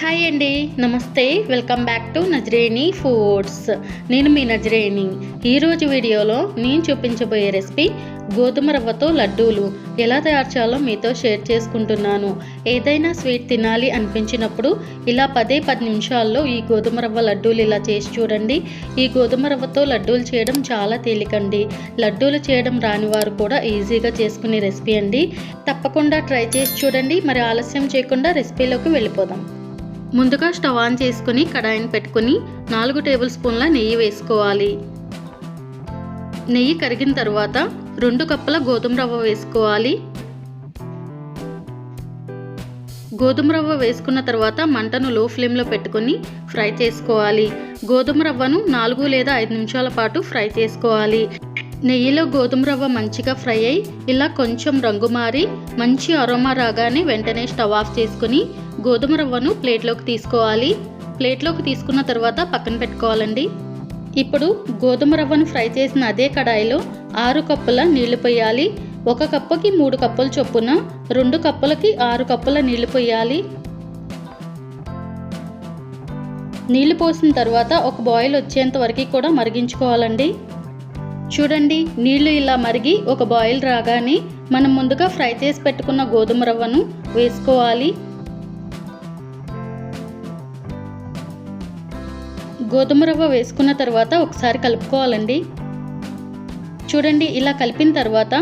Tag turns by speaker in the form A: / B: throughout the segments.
A: Hi అండి, నమస్తే. Welcome back to నజరేని ఫుడ్స్. నేను మీ నజరేని. ఈరోజు వీడియోలో నేను చూపించబోయే రెసిపీ గోధుమ రవ్వతో లడ్డూలు ఎలా తయారు చేయాలో మీతో షేర్ చేసుకుంటున్నాను. ఏదైనా స్వీట్ తినాలి అనిపించినప్పుడు ఇలా 10 నిమిషాల్లో ఈ గోధుమ రవ్వ లడ్డూలు ఇలా చేసి చూడండి. ఈ గోధుమ రవ్వతో లడ్డూలు చేయడం చాలా తేలికండి. లడ్డూలు చేయడం రాని వారు కూడా ఈజీగా చేసుకునే రెసిపీ అండి. తప్పకుండా ట్రై చేసి చూడండి. మరి ఆలస్యం చేయకుండా రెసిపీలోకి వెళ్ళిపోదాం. ముందుగా స్టవ్ ఆన్ చేసుకుని కడాయిని పెట్టుకుని 4 టేబుల్ స్పూన్ల నెయ్యి వేసుకోవాలి. నెయ్యి కరిగిన తర్వాత 2 కప్పుల గోధుమ రవ్వ వేసుకోవాలి. గోధుమ రవ్వ వేసుకున్న తర్వాత మంటను లో ఫ్లేమ్లో పెట్టుకుని ఫ్రై చేసుకోవాలి. గోధుమ రవ్వను 4 లేదా 5 నిమిషాల పాటు ఫ్రై చేసుకోవాలి. నెయ్యిలో గోధుమ రవ్వ మంచిగా ఫ్రై అయ్యి ఇలా కొంచెం రంగు మారి మంచి అరోమా రాగానే వెంటనే స్టవ్ ఆఫ్ చేసుకుని గోధుమ రవ్వను ప్లేట్లోకి తీసుకోవాలి. ప్లేట్లోకి తీసుకున్న తర్వాత పక్కన పెట్టుకోవాలండి. ఇప్పుడు గోధుమ రవ్వను ఫ్రై చేసిన అదే కడాయిలో 6 కప్పుల నీళ్లు పోయాలి. 1 కప్పుకి 3 కప్పుల చొప్పున 2 కప్పులకి 6 కప్పుల నీళ్లు పోయాలి. నీళ్లు పోసిన తర్వాత ఒక బాయిల్ వచ్చేంత వరకు కూడా మరిగించుకోవాలండి. చూడండి, నీళ్లు ఇలా మరిగి ఒక బాయిల్ రాగానే మనం ముందుగా ఫ్రై చేసి పెట్టుకున్న గోధుమ రవ్వను వేసుకోవాలి. గోధుమ రవ్వ వేసుకున్న తర్వాత ఒకసారి కలుపుకోవాలండి. చూడండి, ఇలా కలిపిన తర్వాత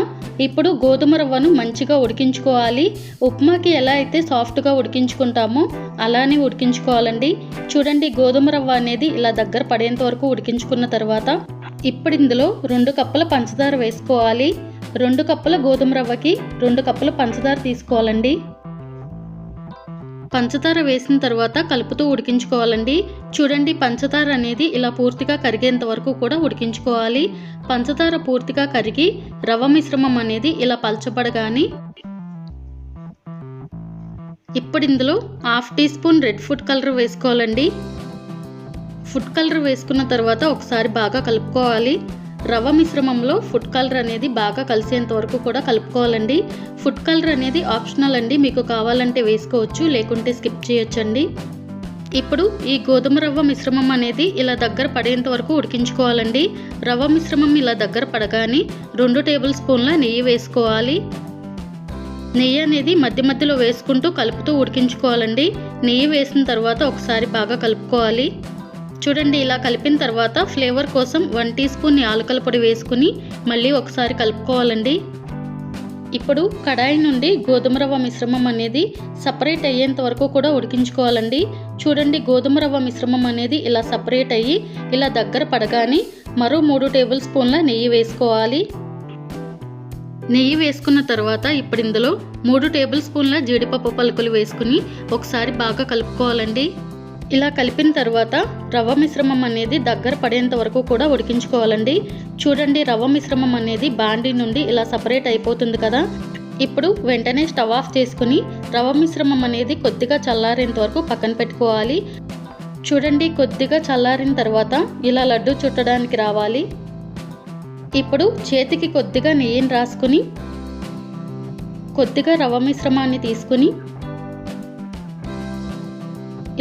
A: ఇప్పుడు గోధుమ రవ్వను మంచిగా ఉడికించుకోవాలి. ఉప్మాకి ఎలా అయితే సాఫ్ట్గా ఉడికించుకుంటామో అలానే ఉడికించుకోవాలండి. చూడండి, గోధుమ రవ్వ అనేది ఇలా దగ్గర పడేంత వరకు ఉడికించుకున్న తర్వాత ఇప్పుడు ఇందులో 2 కప్పుల పంచదార వేసుకోవాలి. 2 కప్పుల గోధుమ రవ్వకి 2 కప్పుల పంచదార తీసుకోవాలండి. పంచదార వేసిన తర్వాత కలుపుతూ ఉడికించుకోవాలండి. చూడండి, పంచదార అనేది ఇలా పూర్తిగా కరిగేంత వరకు కూడా ఉడికించుకోవాలి. పంచదార పూర్తిగా కరిగి రవ్వ మిశ్రమం అనేది ఇలా పల్చబడగానే ఇప్పుడు ఇందులో 1/2 teaspoon red food colour వేసుకోవాలండి. ఫుడ్ కలర్ వేసుకున్న తర్వాత ఒకసారి బాగా కలుపుకోవాలి. రవ్వ మిశ్రమంలో ఫుడ్ కలర్ అనేది బాగా కలిసేంత వరకు కూడా కలుపుకోవాలండి. ఫుడ్ కలర్ అనేది ఆప్షనల్ అండి, మీకు కావాలంటే వేసుకోవచ్చు, లేకుంటే స్కిప్ చేయొచ్చండి. ఇప్పుడు ఈ గోధుమ రవ్వ మిశ్రమం అనేది ఇలా దగ్గర పడేంత వరకు ఉడికించుకోవాలండి. రవ్వ మిశ్రమం ఇలా దగ్గర పడగానే 2 టేబుల్ స్పూన్ల నెయ్యి వేసుకోవాలి. నెయ్యి అనేది మధ్య మధ్యలో వేసుకుంటూ కలుపుతూ ఉడికించుకోవాలండి. నెయ్యి వేసిన తర్వాత ఒకసారి బాగా కలుపుకోవాలి. చూడండి, ఇలా కలిపిన తర్వాత ఫ్లేవర్ కోసం 1 టీ స్పూన్ యాలకుల పొడి వేసుకుని మళ్ళీ ఒకసారి కలుపుకోవాలండి. ఇప్పుడు కడాయి నుండి గోధుమ రవ్వ మిశ్రమం అనేది సపరేట్ అయ్యేంత వరకు కూడా ఉడికించుకోవాలండి. చూడండి, గోధుమ రవ్వ మిశ్రమం అనేది ఇలా సపరేట్ అయ్యి ఇలా దగ్గర పడగానే మరో 3 టేబుల్ స్పూన్ల నెయ్యి వేసుకోవాలి. నెయ్యి వేసుకున్న తర్వాత ఇప్పుడు ఇందులో 3 టేబుల్ స్పూన్ల జీడిపప్పు పలుకులు వేసుకుని ఒకసారి బాగా కలుపుకోవాలండి. ఇలా కలిపిన తర్వాత రవ్వ మిశ్రమం అనేది దగ్గర పడేంత వరకు కూడా ఉడికించుకోవాలండి. చూడండి, రవ్వ మిశ్రమం అనేది బాండీ నుండి ఇలా సపరేట్ అయిపోతుంది కదా. ఇప్పుడు వెంటనే స్టవ్ ఆఫ్ చేసుకుని రవ్వ మిశ్రమం అనేది కొద్దిగా చల్లారేంత వరకు పక్కన పెట్టుకోవాలి. చూడండి, కొద్దిగా చల్లారిన తర్వాత ఇలా లడ్డు చుట్టడానికి రావాలి. ఇప్పుడు చేతికి కొద్దిగా నెయ్యిని రాసుకుని కొద్దిగా రవ్వ మిశ్రమాన్ని తీసుకుని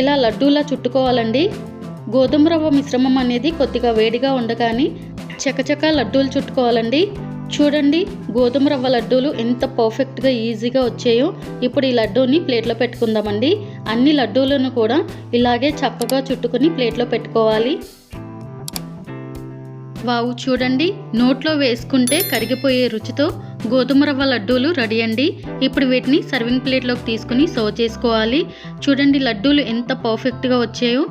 A: ఇలా లడ్డూలా చుట్టుకోవాలండి. గోధుమ రవ్వ మిశ్రమం అనేది కొద్దిగా వేడిగా ఉండగానే చకచక లడ్డూలు చుట్టుకోవాలండి. చూడండి, గోధుమ రవ్వ లడ్డూలు ఎంత పర్ఫెక్ట్గా ఈజీగా వచ్చాయో. ఇప్పుడు ఈ లడ్డూని ప్లేట్లో పెట్టుకుందామండి. అన్ని లడ్డూలను కూడా ఇలాగే చక్కగా చుట్టుకుని ప్లేట్లో పెట్టుకోవాలి. వావ్, చూడండి, నోట్లో వేసుకుంటే కరిగిపోయే రుచితో గోధుమ రవ్వ లడ్డూలు రెడీ అండి. ఇప్పుడు వీటిని సర్వింగ్ ప్లేట్లోకి తీసుకుని సర్వ్ చేసుకోవాలి. చూడండి, లడ్డూలు ఎంత పర్ఫెక్ట్గా వచ్చాయో.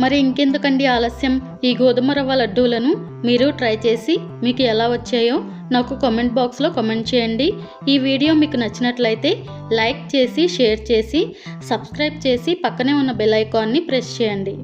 A: మరి ఇంకెందుకండి ఆలస్యం, ఈ గోధుమ రవ్వ లడ్డూలను మీరు ట్రై చేసి మీకు ఎలా వచ్చాయో నాకు కామెంట్ బాక్స్లో కామెంట్ చేయండి. ఈ వీడియో మీకు నచ్చినట్లయితే లైక్ చేసి షేర్ చేసి సబ్స్క్రైబ్ చేసి పక్కనే ఉన్న బెల్ ఐకాన్ని ప్రెస్ చేయండి.